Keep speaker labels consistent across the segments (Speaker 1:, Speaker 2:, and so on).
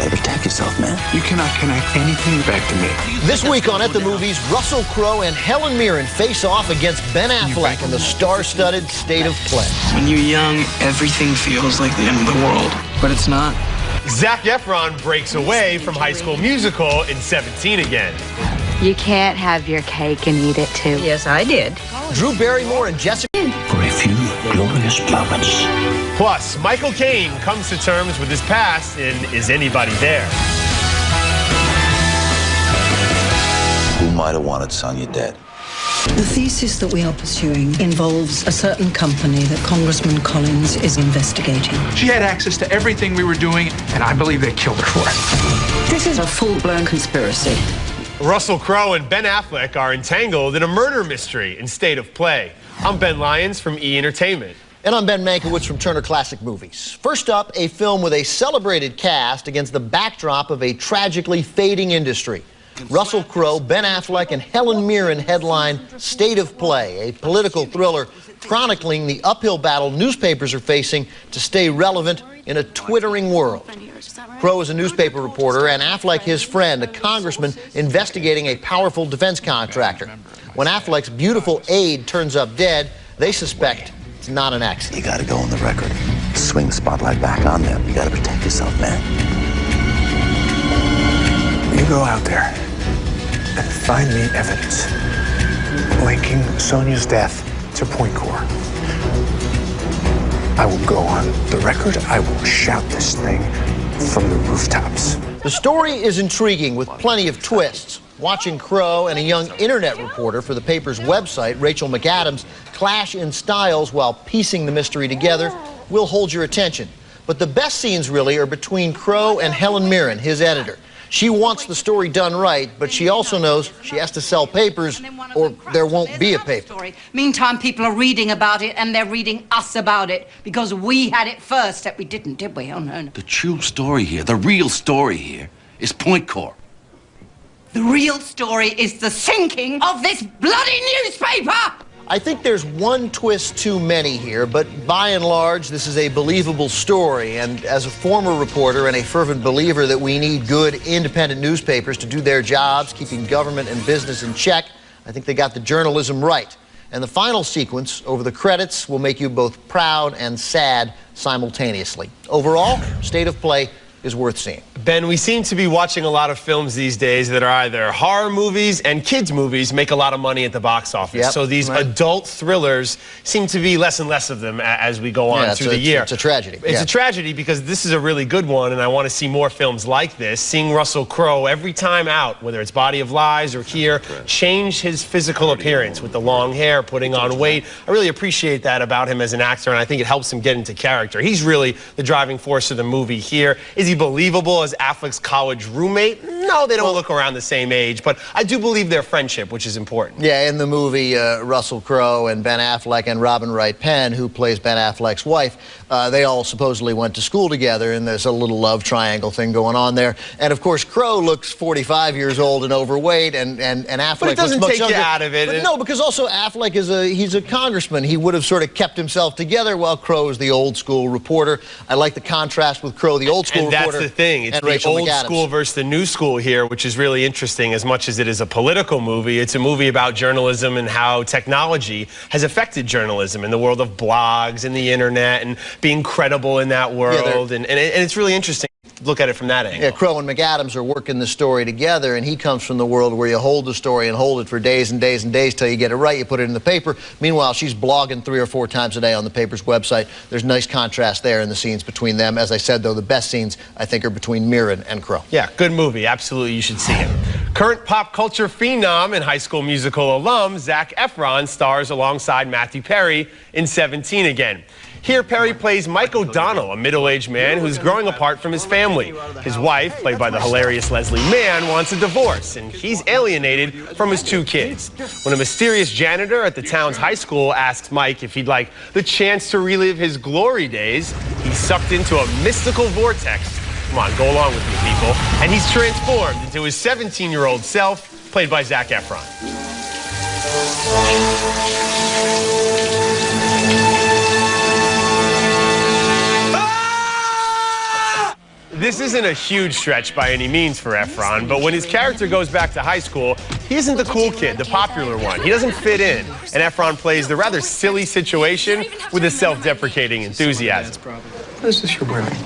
Speaker 1: gotta protect yourself, man.
Speaker 2: You cannot connect anything back to me.
Speaker 3: This week on At the Movies, Russell Crowe and Helen Mirren face off against Ben Affleck in the star-studded State of Play.
Speaker 2: When you're young, everything feels like the end of the world, but it's not.
Speaker 4: Zac Efron breaks away from High School Musical in 17 again.
Speaker 5: You can't have your cake and eat it too.
Speaker 6: Yes, I did.
Speaker 3: Drew Barrymore and Jessica...
Speaker 1: For a few glorious moments.
Speaker 4: Plus, Michael Caine comes to terms with his past in Is Anybody There?
Speaker 1: Who might have wanted Sonia dead?
Speaker 6: The thesis that we are pursuing involves a certain company that Congressman Collins is investigating.
Speaker 2: She had access to everything we were doing, and I believe they killed her for it.
Speaker 6: This is a full-blown conspiracy.
Speaker 4: Russell Crowe and Ben Affleck are entangled in a murder mystery in State of Play. I'm Ben Lyons from E! Entertainment.
Speaker 3: And I'm Ben Mankiewicz from Turner Classic Movies. First up, a film with a celebrated cast against the backdrop of a tragically fading industry. Russell Crowe, Ben Affleck, and Helen Mirren headline State of Play, a political thriller chronicling the uphill battle newspapers are facing to stay relevant in a twittering world. Crowe is a newspaper reporter and Affleck his friend, a congressman investigating a powerful defense contractor. When Affleck's beautiful aide turns up dead, they suspect it's not an accident.
Speaker 1: You gotta go on the record. Swing the spotlight back on them. You gotta protect yourself, man.
Speaker 2: You go out there and find me evidence linking Sonia's death to Point Core. I will go on the record. I will shout this thing from the rooftops.
Speaker 3: The story is intriguing with plenty of twists. Watching Crowe and a young internet reporter for the paper's website, Rachel McAdams, clash in styles while piecing the mystery together will hold your attention. But the best scenes really are between Crowe and Helen Mirren, his editor. She wants the story done right, but she also knows she has to sell papers or there won't be a paper.
Speaker 6: Meantime, people are reading about it, and they're reading us about it, because we had it first, that we didn't, did we? Oh, no.
Speaker 7: The true story here, the real story here, is Point Core.
Speaker 6: The real story is the sinking of this bloody newspaper!
Speaker 3: I think there's one twist too many here, but by and large, this is a believable story. And as a former reporter and a fervent believer that we need good, independent newspapers to do their jobs, keeping government and business in check, I think they got the journalism right. And the final sequence over the credits will make you both proud and sad simultaneously. Overall, State of Play is worth seeing.
Speaker 4: Ben, we seem to be watching a lot of films these days that are either horror movies and kids movies make a lot of money at the box office.
Speaker 3: Yep,
Speaker 4: so these adult thrillers seem to be less and less of them as we go on through the year.
Speaker 3: It's a tragedy.
Speaker 4: It's a tragedy because this is a really good one and I want to see more films like this. Seeing Russell Crowe every time out, whether it's Body of Lies or here, change his physical appearance with the long hair, putting on weight. I really appreciate that about him as an actor and I think it helps him get into character. He's really the driving force of the movie here. Is he believable as Affleck's college roommate? No, they don't look around the same age, but I do believe their friendship, which is important.
Speaker 3: Yeah, in the movie, Russell Crowe and Ben Affleck and Robin Wright Penn, who plays Ben Affleck's wife, they all supposedly went to school together, and there's a little love triangle thing going on there. And of course, Crowe looks 45 years old and overweight, and Affleck
Speaker 4: but it doesn't
Speaker 3: looks much
Speaker 4: take
Speaker 3: younger.
Speaker 4: you out of it.
Speaker 3: But no, because also Affleck is he's a congressman. He would have sort of kept himself together while Crowe is the old school reporter. I like the contrast with Crowe, the old school reporter.
Speaker 4: And that's the thing. It's the old school versus the new school here, which is really interesting. As much as it is a political movie, it's a movie about journalism and how technology has affected journalism in the world of blogs and the internet and being credible in that world. And it's really interesting to look at it from that angle.
Speaker 3: Yeah, Crowe and McAdams are working the story together, and he comes from the world where you hold the story and hold it for days and days and days till you get it right. You put it in the paper. Meanwhile, she's blogging 3 or 4 times a day on the paper's website. There's nice contrast there in the scenes between them. As I said, though, the best scenes, I think, are between Mirren and Crowe.
Speaker 4: Yeah, good movie. Absolutely, you should see it. Current pop culture phenom and High School Musical alum Zac Efron stars alongside Matthew Perry in 17 again. Here, Perry plays Mike O'Donnell, a middle-aged man who's growing apart from his family. His wife, played by the hilarious Leslie Mann, wants a divorce, and he's alienated from his 2 kids. When a mysterious janitor at the town's high school asks Mike if he'd like the chance to relive his glory days, he's sucked into a mystical vortex. Come on, go along with me, people. And he's transformed into his 17-year-old self, played by Zac Efron. This isn't a huge stretch by any means for Efron, but when his character goes back to high school, he isn't the cool kid, the popular one. He doesn't fit in, and Efron plays the rather silly situation with a self-deprecating enthusiasm.
Speaker 8: What is this you're wearing?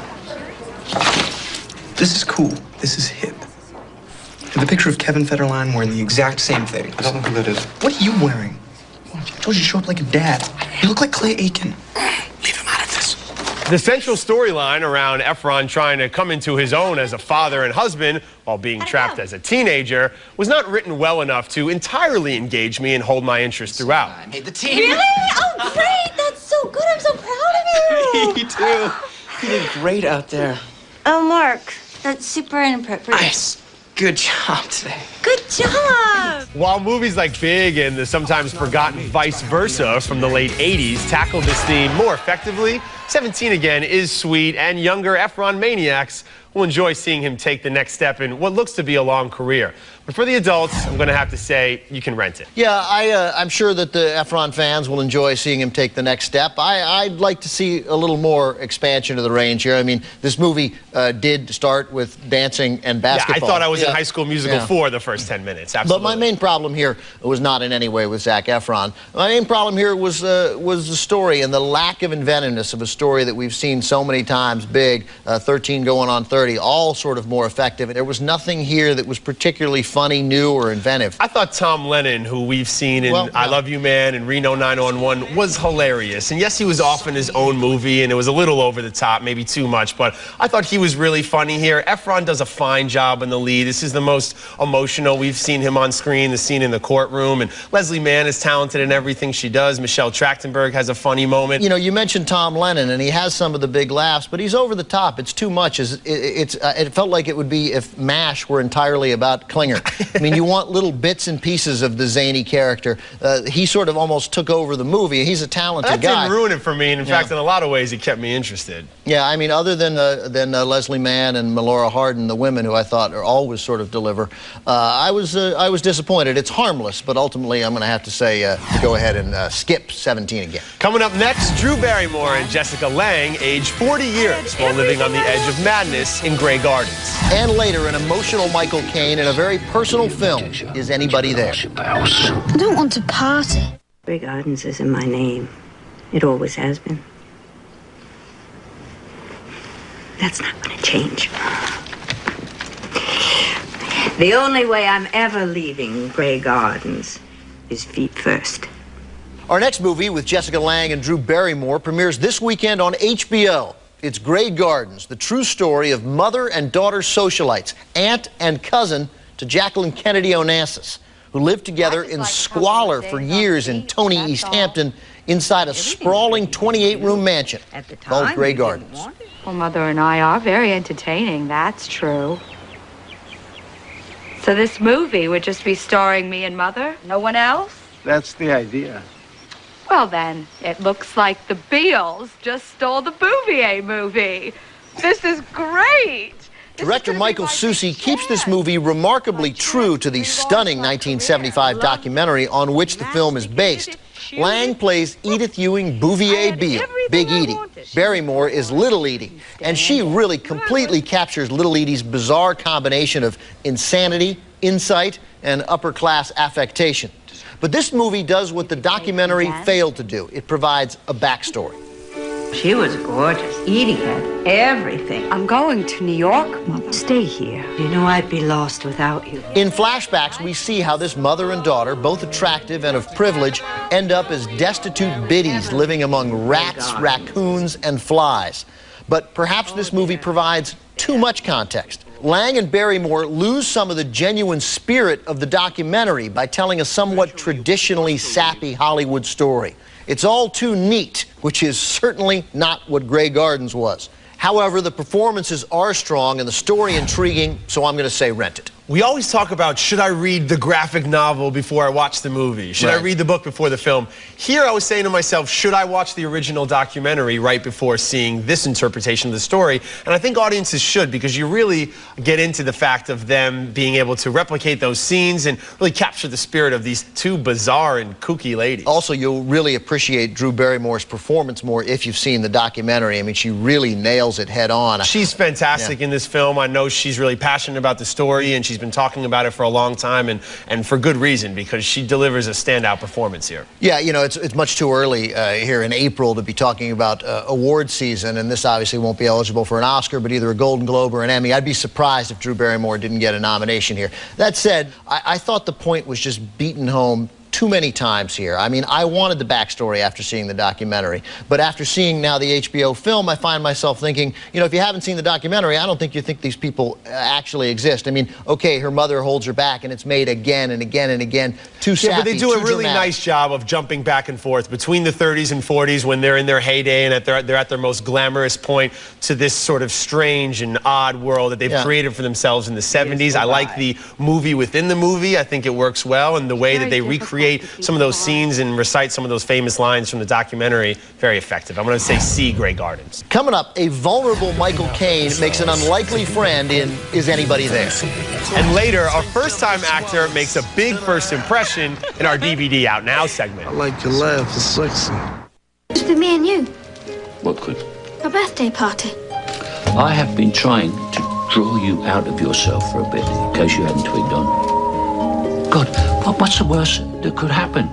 Speaker 8: This is cool. This is hip. I have a picture of Kevin Federline wearing the exact same thing. I don't know who that is. What are you wearing? I told you to show up like a dad. You look like Clay Aiken. Leave him out of this.
Speaker 4: The central storyline around Efron trying to come into his own as a father and husband while being trapped as a teenager was not written well enough to entirely engage me and hold my interest throughout.
Speaker 8: Hey, the team.
Speaker 9: Really? Oh, great. That's so good. I'm so proud of you.
Speaker 8: Me too. You did great out there.
Speaker 9: Oh, Mark, that's super inappropriate.
Speaker 8: Nice. Good job today.
Speaker 9: Good job.
Speaker 4: While movies like Big and the sometimes forgotten Vice Versa from the late 80s tackled this theme more effectively, 17 Again is sweet, and younger Efron maniacs will enjoy seeing him take the next step in what looks to be a long career. But for the adults, I'm going to have to say, you can rent it.
Speaker 3: Yeah, I'm sure that the Efron fans will enjoy seeing him take the next step. I'd like to see a little more expansion of the range here. I mean, this movie did start with dancing and basketball.
Speaker 4: Yeah, I thought I was in High School Musical 4 the first 10 minutes. Absolutely.
Speaker 3: But my main problem here was not in any way with Zac Efron. My main problem here was the story and the lack of inventiveness of a story that we've seen so many times. Big, 13 going on 30, all sort of more effective. There was nothing here that was particularly funny, new, or inventive.
Speaker 4: I thought Tom Lennon, who we've seen in I Love You Man and Reno 911, was hilarious. And yes, he was off in his own movie, and it was a little over the top, maybe too much, but I thought he was really funny here. Efron does a fine job in the lead. This is the most emotional we've seen him on screen, the scene in the courtroom, and Leslie Mann is talented in everything she does. Michelle Trachtenberg has a funny moment.
Speaker 3: You know, you mentioned Tom Lennon, and he has some of the big laughs, but he's over the top. It's too much. It felt like it would be if MASH were entirely about Klinger. I mean, you want little bits and pieces of the zany character. He sort of almost took over the movie. He's a talented guy.
Speaker 4: That didn't ruin it for me, and in fact, in a lot of ways, it kept me interested.
Speaker 3: Yeah, I mean, other than Leslie Mann and Melora Hardin, the women who I thought are always sort of deliver, I was disappointed. It's harmless, but ultimately, I'm going to have to say go ahead and skip 17 Again.
Speaker 4: Coming up next, Drew Barrymore and Jessica Lange age 40 years while living on the edge of madness in Grey Gardens.
Speaker 3: And later, an emotional Michael Caine in a very personal film, Is Anybody There?
Speaker 9: I don't want to party.
Speaker 10: Grey Gardens is in my name. It always has been. That's not going to change. The only way I'm ever leaving Grey Gardens is feet first.
Speaker 3: Our next movie with Jessica Lange and Drew Barrymore premieres this weekend on HBO. It's Grey Gardens, the true story of mother and daughter socialites, aunt and cousin to Jacqueline Kennedy Onassis, who lived together in squalor for years in Tony, East Hampton, inside a sprawling 28-room mansion called Grey Gardens.
Speaker 5: Well, Mother and I are very entertaining, that's true. So this movie would just be starring me and Mother? No one else?
Speaker 11: That's the idea.
Speaker 5: Well, then, it looks like the Beals just stole the Bouvier movie. This is great.
Speaker 3: Director Michael Soucy keeps this movie remarkably true to the stunning 1975 documentary on which the film is based. Lange plays Edith Ewing Bouvier Beale, Big Edie. Barrymore is Little Edie, and she really completely captures Little Edie's bizarre combination of insanity, insight, and upper-class affectation. But this movie does what the documentary failed to do. It provides a backstory.
Speaker 10: She was gorgeous. Edie had everything.
Speaker 5: I'm going to New York, Mother.
Speaker 10: Stay here. You know I'd be lost without you.
Speaker 3: In flashbacks, we see how this mother and daughter, both attractive and of privilege, end up as destitute biddies living among rats, raccoons, and flies. But perhaps this movie provides too much context. Lange and Barrymore lose some of the genuine spirit of the documentary by telling a somewhat traditionally sappy Hollywood story. It's all too neat, which is certainly not what Grey Gardens was. However, the performances are strong and the story intriguing, so I'm going to say rent it.
Speaker 4: We always talk about, should I read the graphic novel before I watch the movie? Should I read the book before the film? Here I was saying to myself, should I watch the original documentary right before seeing this interpretation of the story? And I think audiences should, because you really get into the fact of them being able to replicate those scenes and really capture the spirit of these two bizarre and kooky ladies.
Speaker 3: Also, you'll really appreciate Drew Barrymore's performance more if you've seen the documentary. I mean, she really nails it head on.
Speaker 4: She's fantastic in this film. I know she's really passionate about the story, and she's been talking about it for a long time, and for good reason, because she delivers a standout performance here.
Speaker 3: Yeah, you know, it's much too early here in April to be talking about award season, and this obviously won't be eligible for an Oscar, but either a Golden Globe or an Emmy. I'd be surprised if Drew Barrymore didn't get a nomination here. That said, I thought the point was just beaten home too many times here. I mean, I wanted the backstory after seeing the documentary, but after seeing now the HBO film, I find myself thinking, you know, if you haven't seen the documentary, I don't think you think these people actually exist. I mean, okay, her mother holds her back, and it's made again and again and again. Too sappy,
Speaker 4: but they do a really
Speaker 3: dramatic.
Speaker 4: nice job of jumping back and forth between the 30s and 40s when they're in their heyday and they're at their most glamorous point, to this sort of strange and odd world that they've created for themselves in the 70s. I like the movie within the movie. I think it works well, and the way that they recreate some of those scenes and recite some of those famous lines from the documentary, very effective. I'm going to say C, Grey Gardens.
Speaker 3: Coming up, a vulnerable Michael Caine makes an unlikely friend in Is Anybody There?
Speaker 4: And later, a first-time actor makes a big first impression in our DVD Out Now segment.
Speaker 11: I like your laugh, it's sexy.
Speaker 9: It's for me and you.
Speaker 7: What could?
Speaker 9: A birthday party.
Speaker 12: I have been trying to draw you out of yourself for a bit, in case you hadn't twigged on. God, what's the worst that could happen?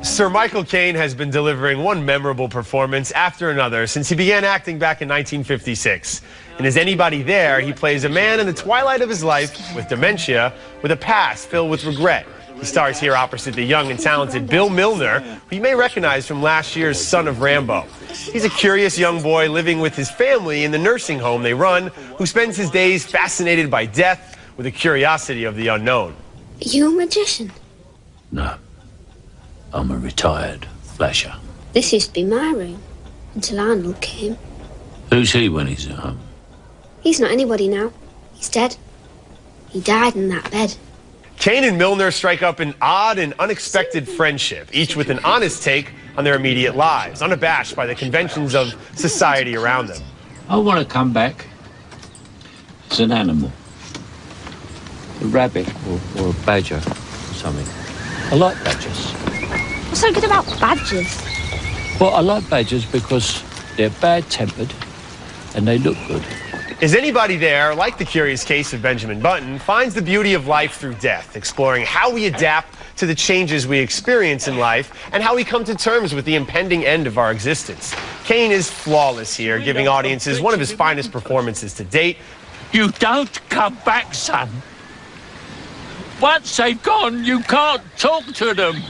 Speaker 4: Sir Michael Caine has been delivering one memorable performance after another since he began acting back in 1956. In Is Anybody There, he plays a man in the twilight of his life with dementia, with a past filled with regret. He stars here opposite the young and talented Bill Milner, who you may recognize from last year's Son of Rambo. He's a curious young boy living with his family in the nursing home they run, who spends his days fascinated by death with a curiosity of the unknown.
Speaker 9: Are you a magician?
Speaker 12: No. I'm a retired flasher.
Speaker 9: This used to be my room, until Arnold came.
Speaker 12: Who's he when he's at home?
Speaker 9: He's not anybody now. He's dead. He died in that bed.
Speaker 4: Caine and Milner strike up an odd and unexpected friendship, each with an honest take on their immediate lives, unabashed by the conventions of society around them.
Speaker 12: I want to come back as an animal. A rabbit or a badger or something. I like badgers.
Speaker 9: What's so good about badgers?
Speaker 12: Well, I like badgers because they're bad-tempered and they look good.
Speaker 4: Is Anybody There, like The Curious Case of Benjamin Button, finds the beauty of life through death, exploring how we adapt to the changes we experience in life and how we come to terms with the impending end of our existence. Caine is flawless here, giving audiences one of his finest performances to date.
Speaker 12: You don't come back, son. Once they've gone, you can't talk to them.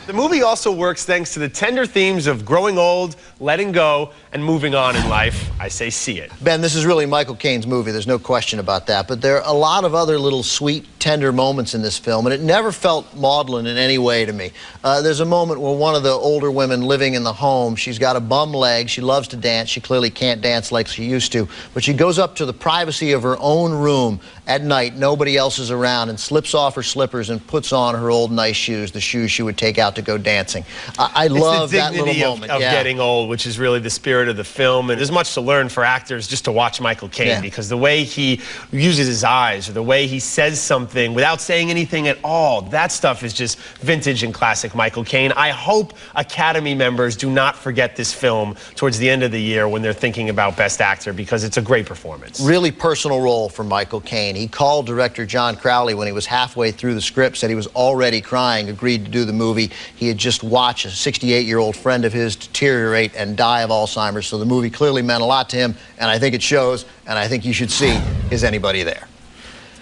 Speaker 4: The movie also works thanks to the tender themes of growing old, letting go, and moving on in life. I say see it.
Speaker 3: Ben, this is really Michael Caine's movie. There's no question about that. But there are a lot of other little sweet, tender moments in this film, and it never felt maudlin in any way to me. There's a moment where one of the older women living in the home, she's got a bum leg. She loves to dance. She clearly can't dance like she used to. But she goes up to the privacy of her own room at night, nobody else is around, and slips off her slippers and puts on her old nice shoes, the shoes she would take out to go dancing. I love that little moment.
Speaker 4: Of getting old, which is really the spirit of the film. And there's much to learn for actors just to watch Michael Caine, because the way he uses his eyes or the way he says something without saying anything at all, that stuff is just vintage and classic Michael Caine. I hope Academy members do not forget this film towards the end of the year when they're thinking about Best Actor, because it's a great performance.
Speaker 3: Really personal role for Michael Caine. He called director John Crowley when he was halfway through the script, said he was already crying, agreed to do the movie. He had just watched a 68-year-old friend of his deteriorate and die of Alzheimer's, so the movie clearly meant a lot to him, and I think it shows, and I think you should see Is Anybody There?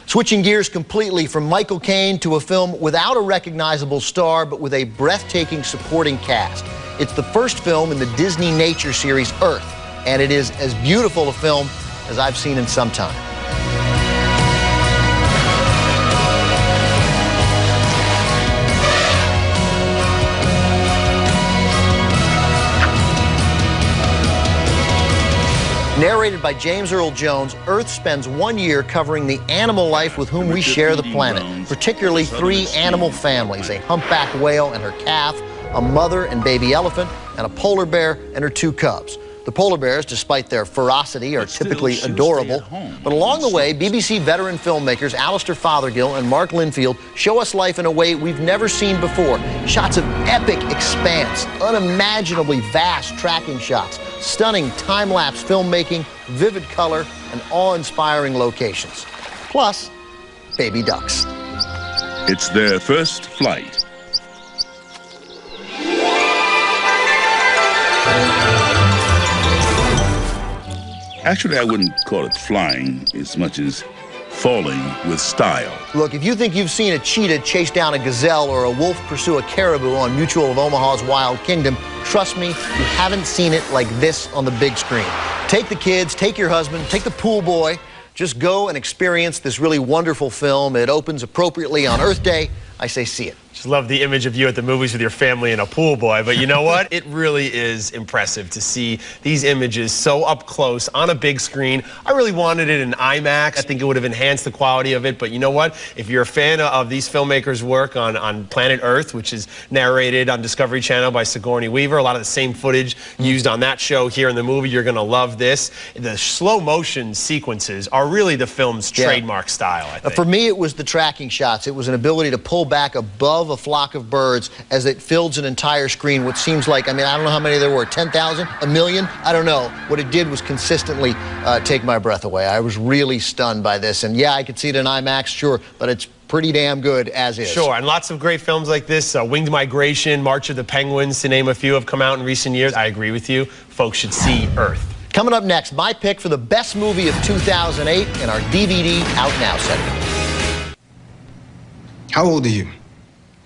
Speaker 3: Switching gears completely from Michael Caine to a film without a recognizable star, but with a breathtaking supporting cast. It's the first film in the Disney nature series Earth, and it is as beautiful a film as I've seen in some time. Narrated by James Earl Jones, Earth spends 1 year covering the animal life with whom we share the planet, particularly 3 animal families, a humpback whale and her calf, a mother and baby elephant, and a polar bear and her 2 cubs. The polar bears, despite their ferocity, are typically adorable. But along the way, BBC veteran filmmakers Alistair Fothergill and Mark Linfield show us life in a way we've never seen before. Shots of epic expanse, unimaginably vast tracking shots, stunning time-lapse filmmaking, vivid color, and awe-inspiring locations. Plus, baby ducks.
Speaker 13: It's their first flight. Actually, I wouldn't call it flying as much as falling with style.
Speaker 3: Look, if you think you've seen a cheetah chase down a gazelle or a wolf pursue a caribou on Mutual of Omaha's Wild Kingdom, trust me, you haven't seen it like this on the big screen. Take the kids, take your husband, take the pool boy. Just go and experience this really wonderful film. It opens appropriately on Earth Day. I say see it.
Speaker 4: Just love the image of you at the movies with your family and a pool boy, but you know what? It really is impressive to see these images so up close on a big screen. I really wanted it in IMAX. I think it would have enhanced the quality of it, but you know what? If you're a fan of these filmmakers' work on Planet Earth, which is narrated on Discovery Channel by Sigourney Weaver, a lot of the same footage used on that show here in the movie, you're going to love this. The slow motion sequences are really the film's trademark style, I think.
Speaker 3: For me, it was the tracking shots. It was an ability to pull back above a flock of birds as it fills an entire screen, what seems like, I mean, I don't know how many there were, 10,000, a million? I don't know. What it did was consistently take my breath away. I was really stunned by this. And yeah, I could see it in IMAX, sure, but it's pretty damn good as is.
Speaker 4: Sure, and lots of great films like this, Winged Migration, March of the Penguins, to name a few, have come out in recent years. I agree with you. Folks should see Earth.
Speaker 3: Coming up next, my pick for the best movie of 2008 in our DVD Out Now segment.
Speaker 8: How old are you?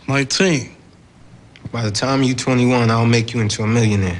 Speaker 11: 19.
Speaker 8: By the time you're 21, I'll make you into a millionaire.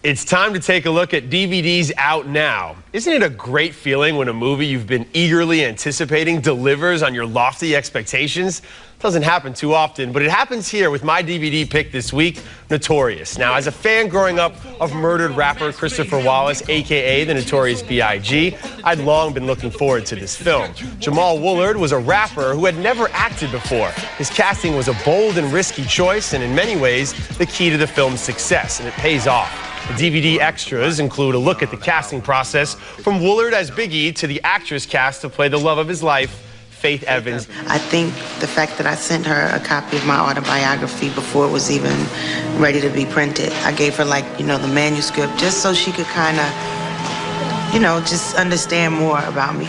Speaker 4: It's time to take a look at DVDs Out Now. Isn't it a great feeling when a movie you've been eagerly anticipating delivers on your lofty expectations? Doesn't happen too often, but it happens here with my DVD pick this week, Notorious. Now, as a fan growing up of murdered rapper Christopher Wallace, a.k.a. the Notorious B.I.G., I'd long been looking forward to this film. Jamal Woolard was a rapper who had never acted before. His casting was a bold and risky choice, and in many ways, the key to the film's success, and it pays off. The DVD extras include a look at the casting process from Woolard as Big E to the actress cast to play the love of his life, Faith Evans.
Speaker 14: I think the fact that I sent her a copy of my autobiography before it was even ready to be printed, I gave her, like, you know, the manuscript just so she could kind of, you know, just understand more about me.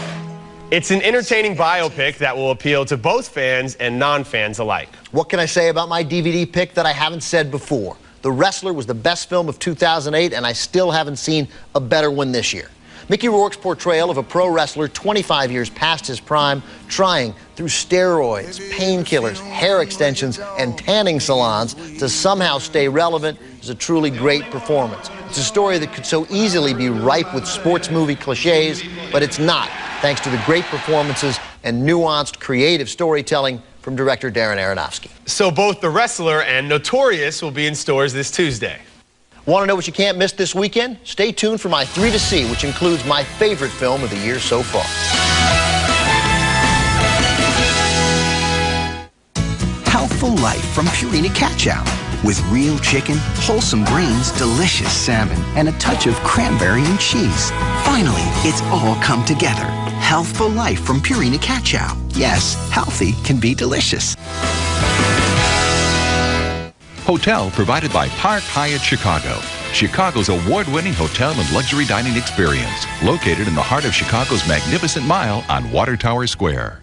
Speaker 4: It's an entertaining biopic that will appeal to both fans and non-fans alike.
Speaker 3: What can I say about my DVD pick that I haven't said before? The Wrestler was the best film of 2008, and I still haven't seen a better one this year. Mickey Rourke's portrayal of a pro wrestler 25 years past his prime, trying through steroids, painkillers, hair extensions, and tanning salons to somehow stay relevant is a truly great performance. It's a story that could so easily be ripe with sports movie cliches, but it's not, thanks to the great performances and nuanced, creative storytelling from director Darren Aronofsky.
Speaker 4: So both The Wrestler and Notorious will be in stores this Tuesday.
Speaker 3: Want to know what you can't miss this weekend? Stay tuned for my 3 to See, which includes my favorite film of the year so far.
Speaker 15: Healthful life from Purina Cat Chow. With real chicken, wholesome greens, delicious salmon, and a touch of cranberry and cheese. Finally, it's all come together. Healthful life from Purina Cat Chow. Yes, healthy can be delicious.
Speaker 16: Hotel provided by Park Hyatt Chicago. Chicago's award-winning hotel and luxury dining experience. Located in the heart of Chicago's Magnificent Mile on Water Tower Square.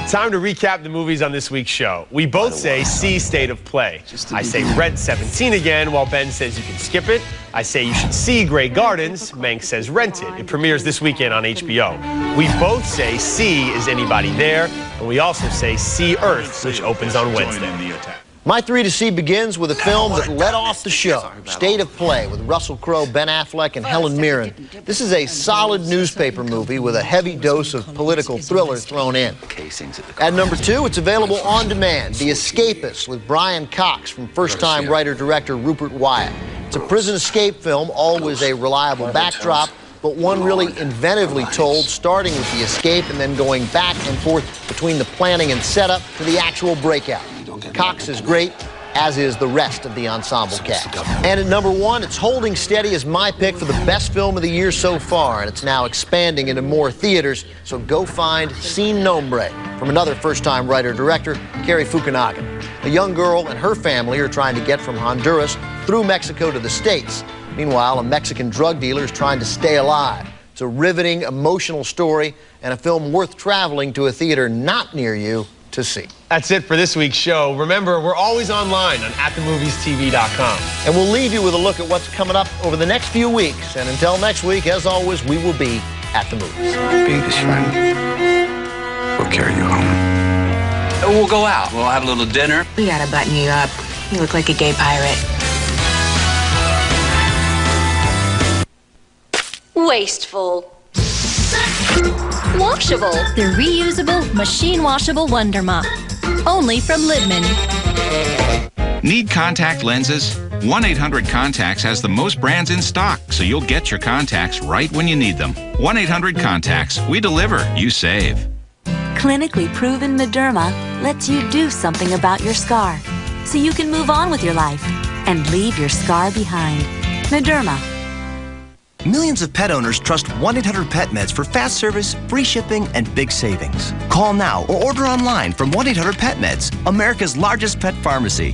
Speaker 4: Time to recap the movies on this week's show. We both say see State of Play. I say rent 17 again, while Ben says you can skip it. I say you should see Grey Gardens. Mank says rent it. It premieres this weekend on HBO. We both say see Is Anybody There? And we also say see Earth, which opens on Wednesday.
Speaker 3: My 3 to See begins with a film that led off the show, State of Play, with Russell Crowe, Ben Affleck, and Helen Mirren. This is a solid newspaper movie with a heavy dose of political thriller thrown in. At number 2, it's available on demand, The Escapist, with Brian Cox from first-time writer-director Rupert Wyatt. It's a prison escape film, always a reliable backdrop, but one really inventively told, starting with the escape and then going back and forth between the planning and setup to the actual breakout. Cox is great, as is the rest of the ensemble cast. And at number 1, it's holding steady as my pick for the best film of the year so far, and it's now expanding into more theaters, so go find Sin Nombre from another first-time writer-director, Cary Fukunaga. A young girl and her family are trying to get from Honduras through Mexico to the States. Meanwhile, a Mexican drug dealer is trying to stay alive. It's a riveting, emotional story and a film worth traveling to a theater not near you to see.
Speaker 4: That's it for this week's show. Remember, we're always online on atthemoviestv.com.
Speaker 3: And we'll leave you with a look at what's coming up over the next few weeks. And until next week, as always, we will be at the movies.
Speaker 8: Be this friend. We'll carry you home.
Speaker 7: We'll go out. We'll have a little dinner.
Speaker 10: We gotta button you up. You look like a gay pirate.
Speaker 17: Wasteful. Washable. The reusable, machine washable Wonder Mop. Only from Lidman.
Speaker 18: Need contact lenses? 1-800-CONTACTS has the most brands in stock, so you'll get your contacts right when you need them. 1-800-CONTACTS. We deliver, you save.
Speaker 19: Clinically proven Mederma lets you do something about your scar, so you can move on with your life and leave your scar behind. Mederma.
Speaker 20: Millions of pet owners trust 1-800-PET-MEDS for fast service, free shipping, and big savings. Call now or order online from 1-800-PET-MEDS, America's largest pet pharmacy.